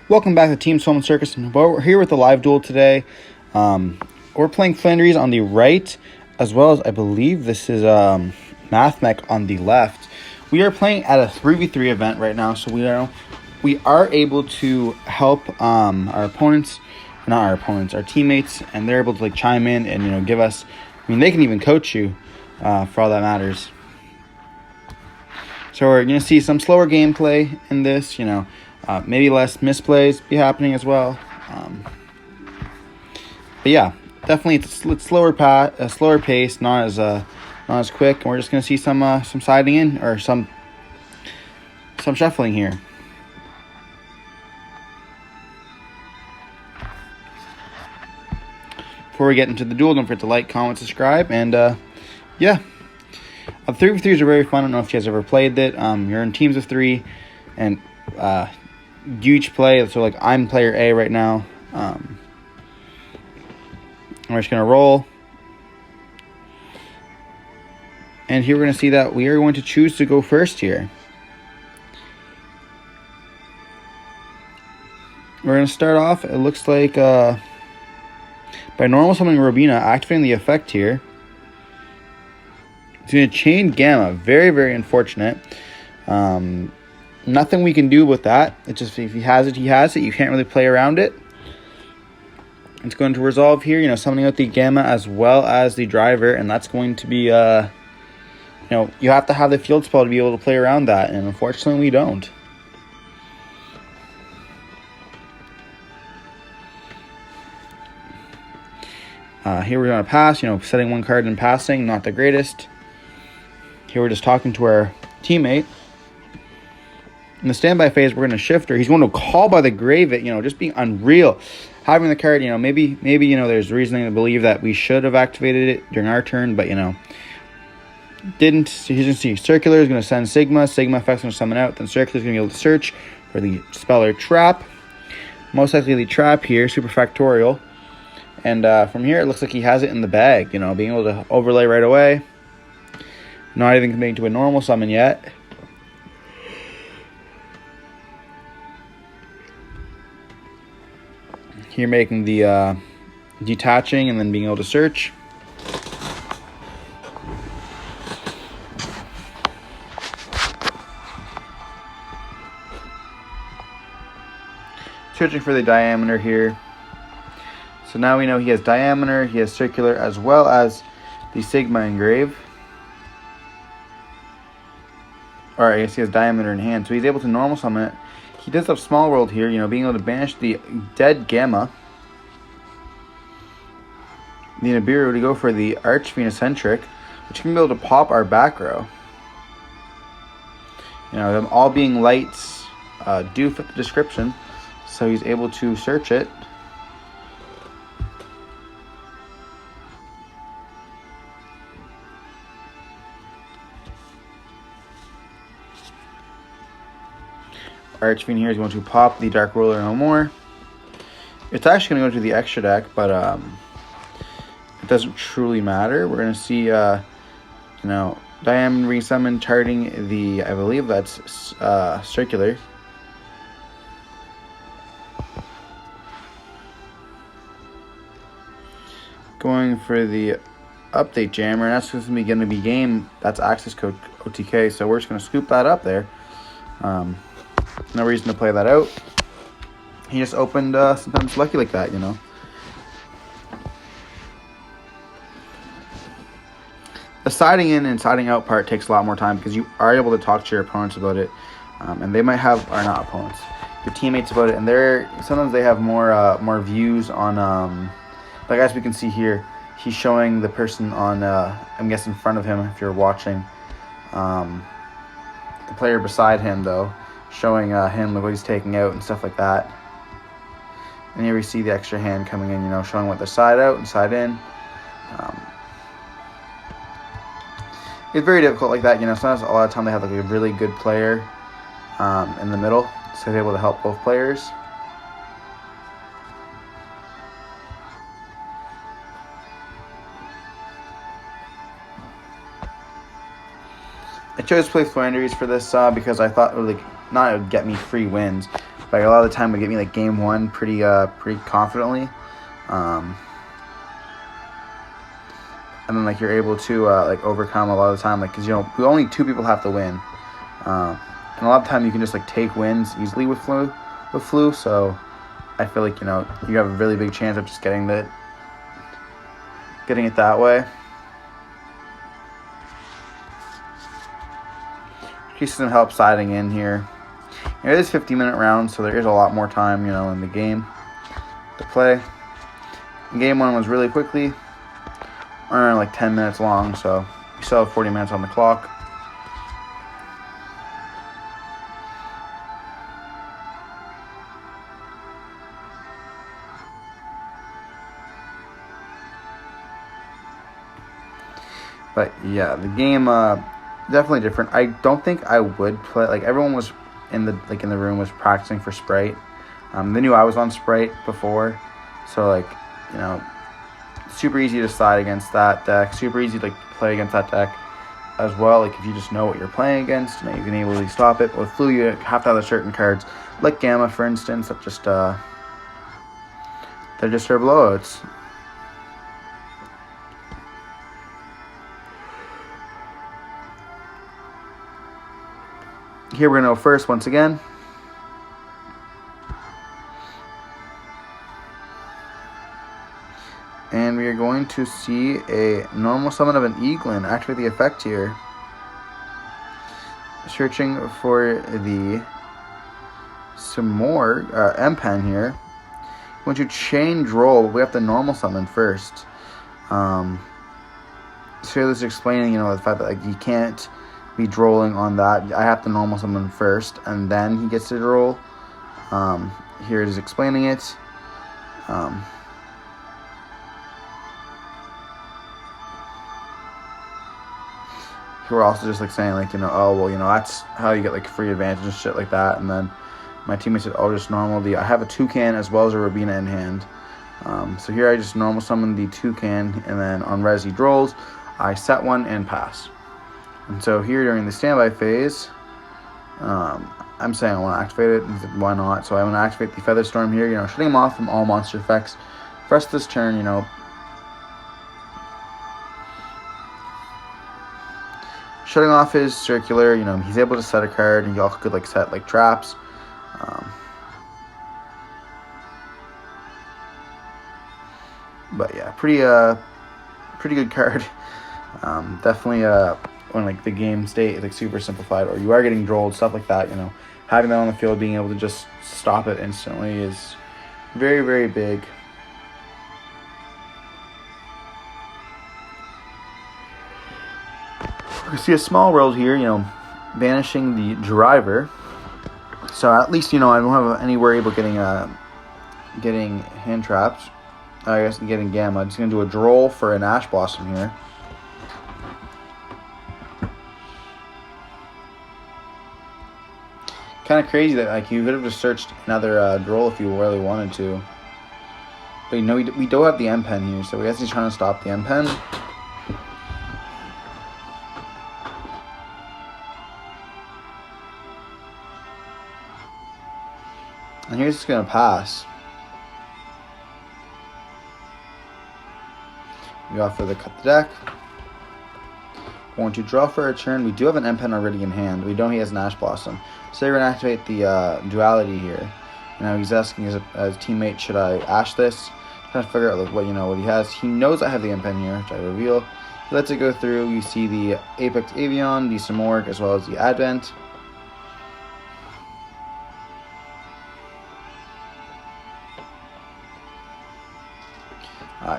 Welcome back to Team Swim Circus, and we're here with the live duel today. We're playing Floowandereeze on the right, as well as I believe this is Mathmech on the left. We are playing at a 3v3 event right now, so we are able to help our teammates, and they're able to chime in and give us. I mean, they can even coach you for all that matters. So we're gonna see some slower gameplay in this, maybe less misplays be happening as well. But yeah, definitely it's slower pace, not as quick. And we're just gonna see some siding in or some shuffling here. Before we get into the duel, don't forget to like, comment, subscribe, and yeah. 3v3s are very fun. I don't know if you guys ever played it. You're in teams of 3, and you each play. So I'm player A right now. We're just gonna roll, and here we're gonna see that we are going to choose to go first here. We're gonna start off. It looks like by normal summoning Robina, activating the effect here. It's going to chain Gamma. Very, very unfortunate. Nothing we can do with that. It's just if he has it, he has it. You can't really play around it. It's going to resolve here, summoning out the Gamma as well as the driver. And that's going to be, you have to have the field spell to be able to play around that. And unfortunately, we don't. Here we're going to pass, setting one card and passing. Not the greatest. Here we're just talking to our teammate. In the standby phase, we're going to shift her. He's going to call by the grave it, just being unreal. Having the card, maybe there's reasoning to believe that we should have activated it during our turn, but didn't. So he's going to see Circular is going to send Sigma. Sigma effect's going to summon out. Then Circular is going to be able to search for the Speller Trap. Most likely the trap here, super factorial. And from here, it looks like he has it in the bag, being able to overlay right away. Not even committing to a normal summon yet. Here making the detaching and then being able to search. Searching for the diameter here. So now we know he has diameter, he has circular, as well as the Sigma engrave. Or I guess he has diameter in hand, so he's able to normal summon it. He does have Small World here, being able to banish the dead Gamma. The Nibiru to go for the Archphoenocentric, which can be able to pop our back row. Them all being lights do fit the description, so he's able to search it. Archfiend here is going to pop the Dark Ruler no more. It's actually going to go to the extra deck, but it doesn't truly matter. We're going to see, Diamond resummon targeting the, I believe that's Circular. Going for the Update Jammer, and that's going to be game. That's access code OTK, so we're just going to scoop that up there. No reason to play that out. He just opened sometimes lucky like that, The siding in and siding out part takes a lot more time because you are able to talk to your opponents about it. And they might have, or not opponents, your teammates about it. And sometimes they have more views on, like as we can see here, he's showing the person on, I'm guessing in front of him if you're watching. The player beside him though. Showing him what he's taking out and stuff like that. And here we see the extra hand coming in, showing what the side out and side in. It's very difficult like that, sometimes a lot of time they have a really good player in the middle, so they're able to help both players. I chose to play Floowandereeze for this because I thought it would not it would get me free wins, Like a lot of the time, would get me like game one pretty confidently. And then like you're able to like overcome a lot of the time, like because only 2 people have to win, and a lot of the time you can just like take wins easily with Flu. So I feel like you have a really big chance of just getting it that way. Just some help siding in here. It is 15-minute rounds, so there is a lot more time in the game to play. Game 1 was really quickly. Around like 10 minutes long, so we still have 40 minutes on the clock. But yeah, the game definitely different. I don't think I would play, like everyone was in the room was practicing for Sprite. They knew I was on Sprite before, so like super easy to slide against that deck. Super easy to play against that deck as well. Like if you just know what you're playing against, you can easily stop it. With Flu, you have to have certain cards, like Gamma, for instance, that just they're just blowouts. Here we're gonna go first once again. And we are going to see a normal summon of an Eaglin. Activate the effect here. Searching for the some more M-Pen here. Going to change roll, but we have to normal summon first. So this is explaining, the fact that you can't be drolling on that. I have to normal summon first, and then he gets to droll. Here it is explaining it. We're also just saying oh well, that's how you get free advantage and shit like that. And then my teammate said, oh, just normal I have a Toucan as well as a Rabina in hand. So here I just normal summon the Toucan, and then on res he drolls, I set one and pass. And so here during the standby phase, I'm saying I want to activate it. And he said, why not? So I want to activate the Feather Storm here, shutting him off from all monster effects. Rest of this turn, shutting off his circular, he's able to set a card, and he also could set traps. But yeah, pretty good card. Definitely when the game state is super simplified, or you are getting drolled, stuff like that, having that on the field, being able to just stop it instantly is very, very big. You see a small world here, banishing the driver. So at least, I don't have any worry about getting hand traps. I guess getting Gamma. I'm just going to do a droll for an Ash Blossom here. Kind of crazy that you could have just searched another droll if you really wanted to. But we don't have the M-Pen here, so I guess he's trying to stop the M-Pen. And here's just going to pass. We offer the cut the deck. Going to draw for a turn. We do have an M-Pen already in hand. We don't. He has an Ash Blossom. So we're going to activate the duality here. Now he's asking his teammate, should I Ash this? Trying to figure out what he has. He knows I have the M-Pen here, which I reveal. He lets it go through. You see the Apex Avion, the Simorg, as well as the Advent.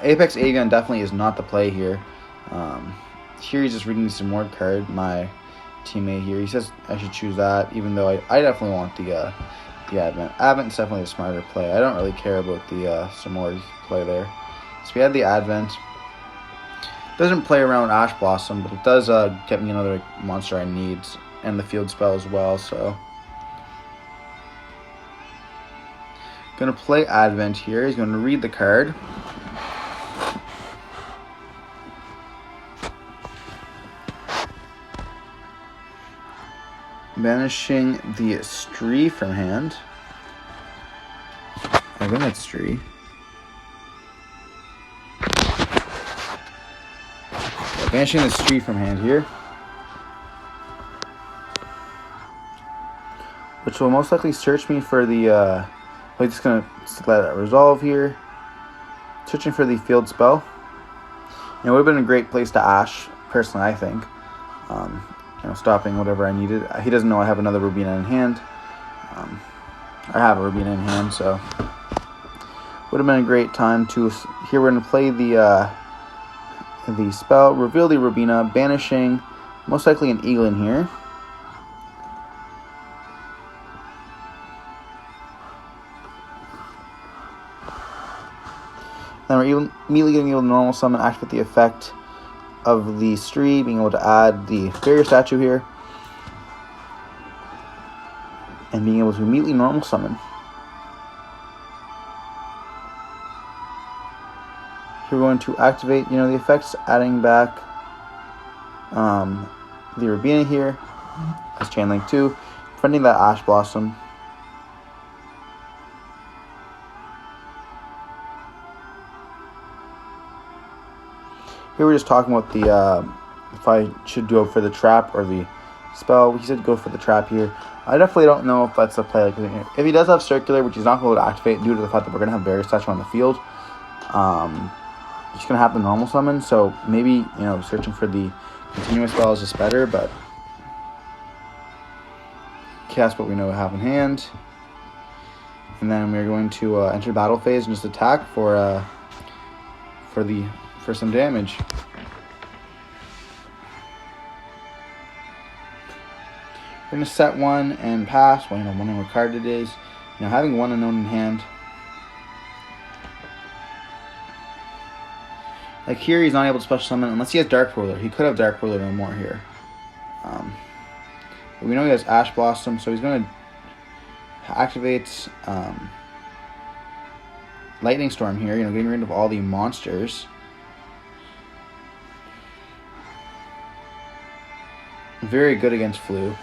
Apex Avion definitely is not the play here. Here he's just reading the Simorg card. My teammate here, he says I should choose that, even though I definitely want the Advent. Advent's definitely a smarter play. I don't really care about the Simorg play there. So we had the Advent. Doesn't play around Ash Blossom, but it does get me another monster I need, and the field spell as well, so. Gonna play Advent here. He's gonna read the card. Banishing the Stree from hand. I think that's Stree. Banishing the Stree from hand here, which will most likely search me for the, I'm just going to let it resolve here. Searching for the field spell. It would have been a great place to Ash, personally, I think. Stopping whatever I needed. He doesn't know I have another Rubina in hand. I have a Rubina in hand, so would have been a great time to. Here we're going to play the spell, reveal the Rubina, banishing most likely an Eaglin here. Then we're immediately getting able to normal summon, activate the effect of the Stree, being able to add the barrier statue here, and being able to immediately normal summon. Here we're going to activate, the effects, adding back the Rubina here as Chain Link 2, defending that Ash Blossom. Here we're just talking about the if I should go for the trap or the spell. He said go for the trap here. I definitely don't know if that's a play. If he does have circular, which he's not going to activate due to the fact that we're going to have barrier statue on the field, he's going to have the normal summon. So maybe searching for the continuous spell is just better. But cast what we know we have in hand, and then we're going to enter battle phase and just attack for some damage. We're going to set one and pass. Well, wondering what card it is. Having one unknown in hand. Like here, he's not able to special summon unless he has Dark Ruler. He could have Dark Ruler no more here. But we know he has Ash Blossom, so he's going to activate Lightning Storm here. Getting rid of all the monsters. Very good against Flu.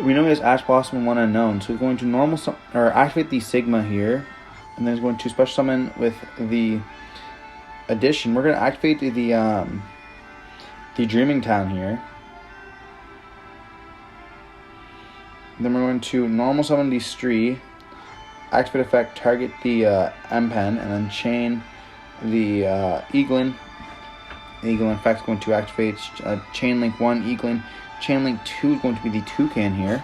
We know he has Ash Blossom and one unknown, so he's going to activate the Sigma here, and then he's going to special summon with the addition. We're going to activate the Dreaming Town here. And then we're going to normal summon the Stree. Activate effect, target the M-Pen, and then chain the Eaglin. The Eaglin effect is going to activate Chain Link 1, Eaglin. Chain Link 2 is going to be the Toucan here.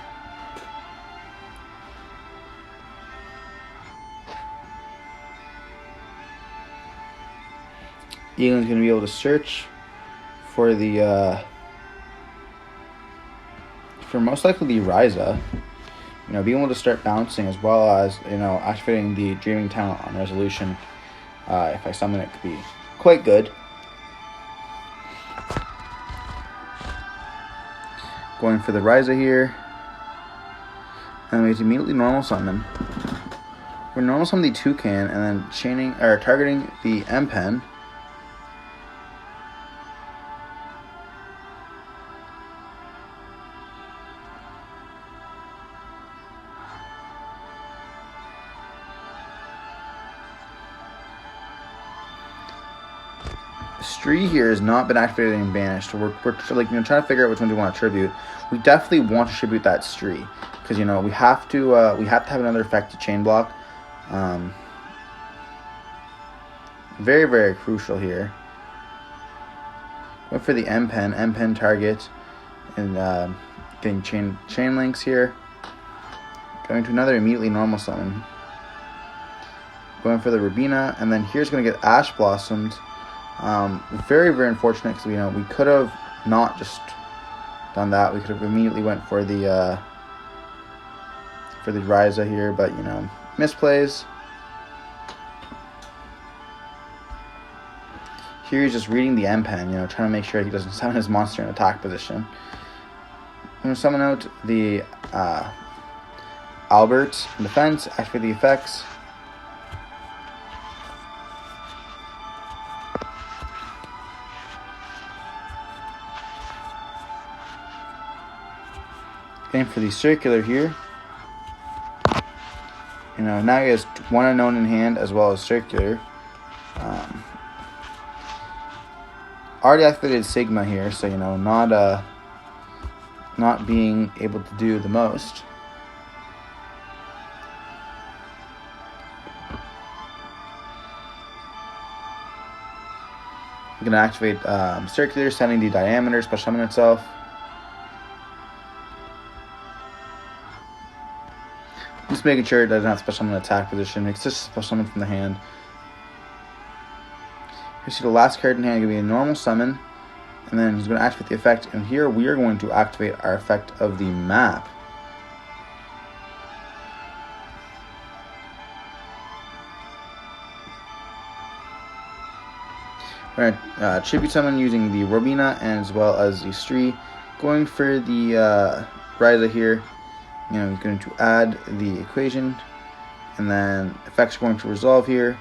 Eaglin's going to be able to search for the for most likely the Ryza. Being able to start bouncing as well as, activating the Dreaming Talent on resolution. If I summon it, could be quite good. Going for the Ryza here. And we immediately normal summon. We're normal summon the Toucan and then targeting the M-Pen. Stree here has not been activated and banished. So we're trying to figure out which one we want to tribute. We definitely want to tribute that Stree because we have to have another effect to chain block. Very, very crucial here. Going for the M-Pen target, and getting chain links here. Going to another immediately normal summon. Going for the Rubina, and then here's going to get Ash Blossomed. Very, very unfortunate because we could have not just done that. We could have immediately went for the Ryza here, but misplays. Here he's just reading the M-Pen, trying to make sure he doesn't summon his monster in attack position. I'm going to summon out the Albert in defense, activate the effects. Going for the circular here. You know, now he has one unknown in hand as well as circular. Already activated Sigma here, so you know, not being able to do the most. I'm gonna activate circular, sending the diameter, special summon itself. Just making sure it doesn't have special summon attack position. It's just special summon from the hand. You see the last card in hand going to be a normal summon, and then he's going to activate the effect. And here we are going to activate our effect of the map. We're going to tribute summon using the Robina as well as the Stree. Going for the Ryza here. You know, he's going to add the equation, and then effects are going to resolve here.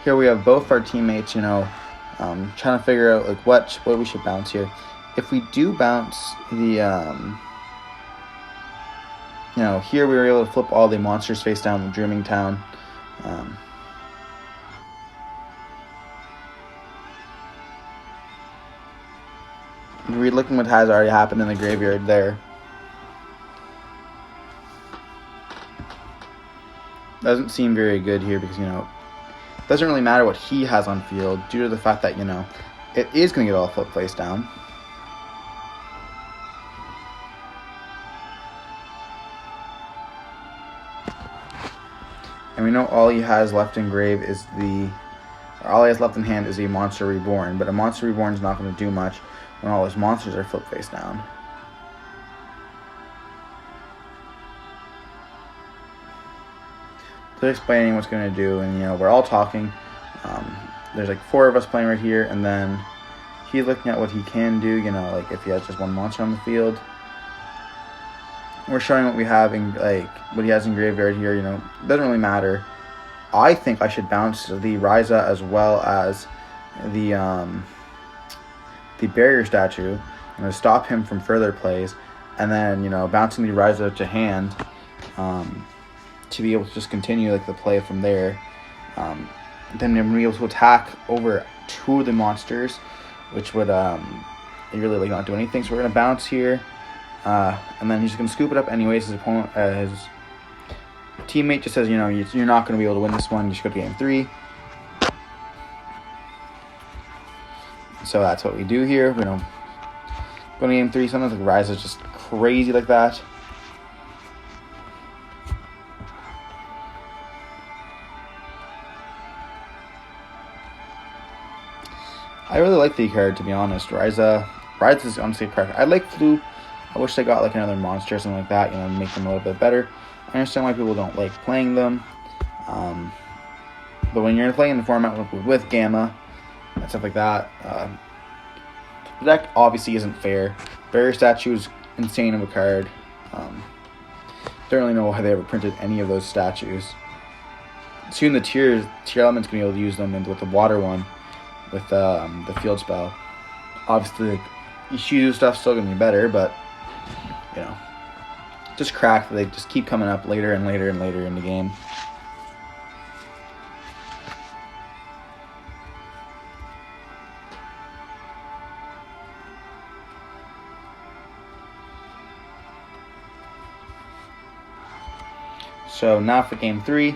Here we have both our teammates, you know, trying to figure out like what we should bounce here. If we do bounce the, you know, here we were able to flip all the monsters face down the Dreaming Town. We're looking what has already happened in the graveyard there. Doesn't seem very good here because, you know, it doesn't really matter what he has on field due to the fact that, you know, it is going to get all flipped face down. And we know all he has left in grave is all he has left in hand is a Monster Reborn, but a Monster Reborn is not going to do much when all his monsters are flipped face down. They're explaining what's going to do, and you know, we're all talking. There's like 4 of us playing right here, and then he's looking at what he can do, you know, like if he has just one monster on the field. We're showing what we have in, like, what he has in graveyard here, you know, it doesn't really matter. I think I should bounce the Ryza as well as the barrier statue. I'm going to stop him from further plays, and then, you know, bouncing the Ryza to hand to be able to just continue like the play from there. Then I'm be able to attack over 2 of the monsters, which would really like not do anything. So we're gonna bounce here, and then he's gonna scoop it up anyways. His opponent, his teammate, just says, you know, you're not gonna be able to win this one. You should go to game 3. So that's what we do here. We don't go to game 3. Sometimes like Rise is just crazy like that. I really like the card, to be honest. Rise is honestly correct. I like Flu. I wish they got like another monster or something like that, you know, make them a little bit better. I understand why people don't like playing them. But when you're playing the format with Gamma and stuff like that, the deck obviously isn't fair. Barrier Statue is insane of a card. Don't really know why they ever printed any of those statues. Soon the tier element's gonna be able to use them with the water one. With the field spell. Obviously, like, Ishizu stuff's still going to be better, but, you know, just crack that they just keep coming up later and later and later in the game. So now for game 3.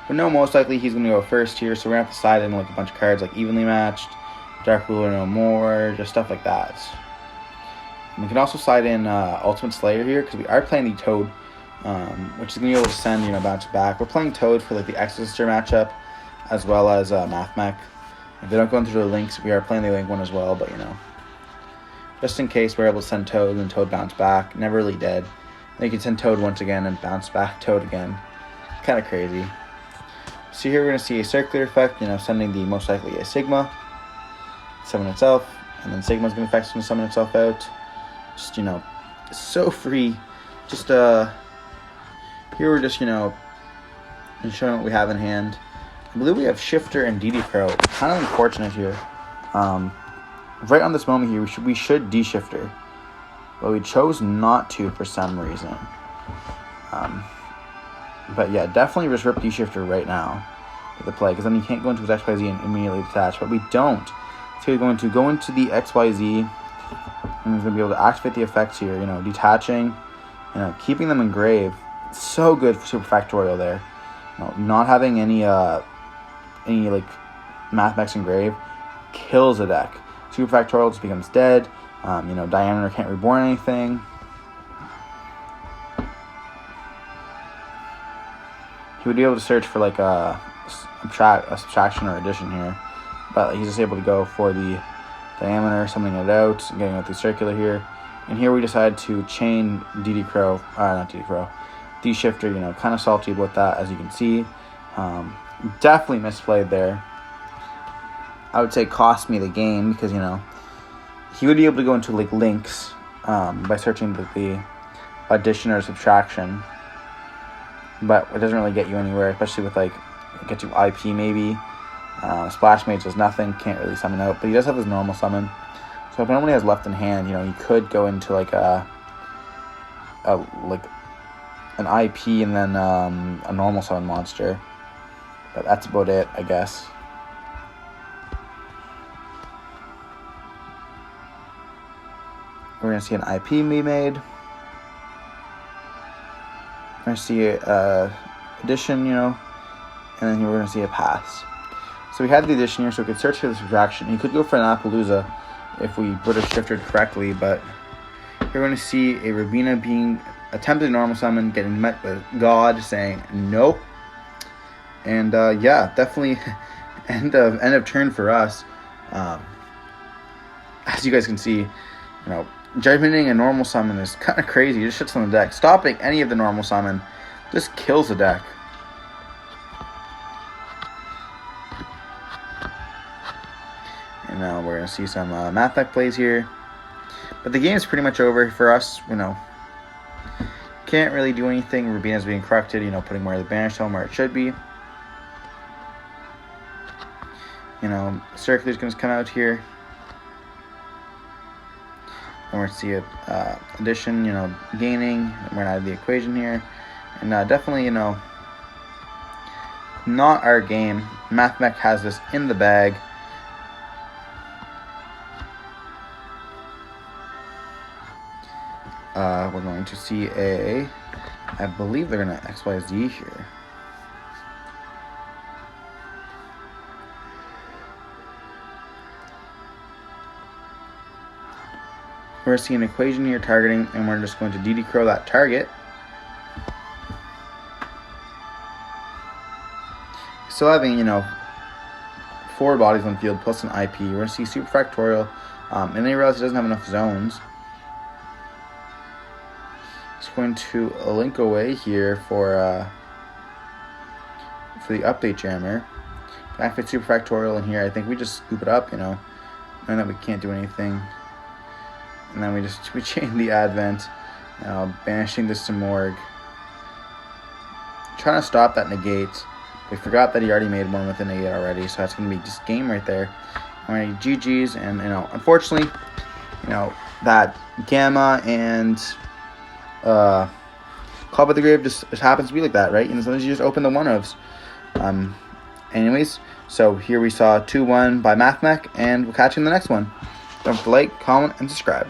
We know most likely he's going to go first here, so we're going to have to side in like a bunch of cards like Evenly Matched, Dark Ruler No More, just stuff like that. And we can also side in Ultimate Slayer here, because we are playing the Toad, which is going to be able to send, you know, bounce back. We're playing Toad for like the Exorcister matchup, as well as Mathmech. If they don't go into the links, we are playing the link one as well, but you know, just in case we're able to send Toad and Toad bounce back. Never really dead. Then you can send Toad once again and bounce back Toad again. Kind of crazy. So here we're going to see a circular effect, you know, sending the most likely a Sigma, summon itself, and then Sigma's going to summon itself out. Just, you know, so free. Just, here we're just, you know, showing what we have in hand. believe we have Shifter and DD Crow. Kind of unfortunate here. Right on this moment here, we should D-Shifter. But we chose not to for some reason. But yeah, definitely just rip D-Shifter right now with the play, because then you can't go into his XYZ and immediately detach. But we don't. So he's going to go into the XYZ, and he's going to be able to activate the effects here, detaching, keeping them engraved. It's so good for Super Factorial there. Not having any like Mathmech engrave kills a deck. Super Factorial just becomes dead. Diameter can't reborn anything. He would be able to search for like a subtraction or addition here, but he's just able to go for the diameter, summoning it out, and getting out the circular here. And here we decided to chain D-Shifter, kind of salty about that, as you can see. Definitely misplayed there. I would say cost me the game, because, he would be able to go into like links by searching the addition or subtraction. But it doesn't really get you anywhere, especially with like, get you IP maybe. Splash Mage does nothing, can't really summon out, but he does have his normal summon. So if nobody has left in hand, he could go into like an IP and then a normal summon monster. But that's about it, I guess. We're going to see an IP be made. We're going to see addition, and then here we're going to see a pass. So we had the addition here, so we could search for the subtraction. He could go for an Appaloosa if we would have shifted correctly, but we're going to see a Rabina being attempted normal summon, getting met with God saying nope. And yeah, definitely end of turn for us. As you guys can see, judgmenting a normal summon is kind of crazy. It just shits on the deck. Stopping any of the normal summon just kills the deck. And now we're going to see some Mathmech plays here. But the game is pretty much over for us. Can't really do anything. Rubina's being corrected, putting more of the Banished Home where it should be. Circular's going to come out here. And we're going to see a addition, gaining. We're going to add the equation here. And definitely, not our game. Mathmech has this in the bag. We're going to see I believe they're going to XYZ here. We're seeing an equation here targeting, and we're just going to DD Crow that target. Still having, 4 bodies on field plus an IP. We're going to see Super Factorial, and then he realizes he doesn't have enough zones. He's going to link away here for the update jammer. Activate Super Factorial in here. I think we just scoop it up, knowing that we can't do anything. And then we chain the Advent, banishing this to Morg. Trying to stop that negate. We forgot that he already made one with a negate already, so that's going to be just game right there. Alright, GG's, and unfortunately, that Gamma and Club of the Grave just happens to be like that, right? Sometimes you just open the one-ofs. Anyways, so here we saw 2-1 by Mathmech, and we'll catch you in the next one. Don't forget to like, comment, and subscribe.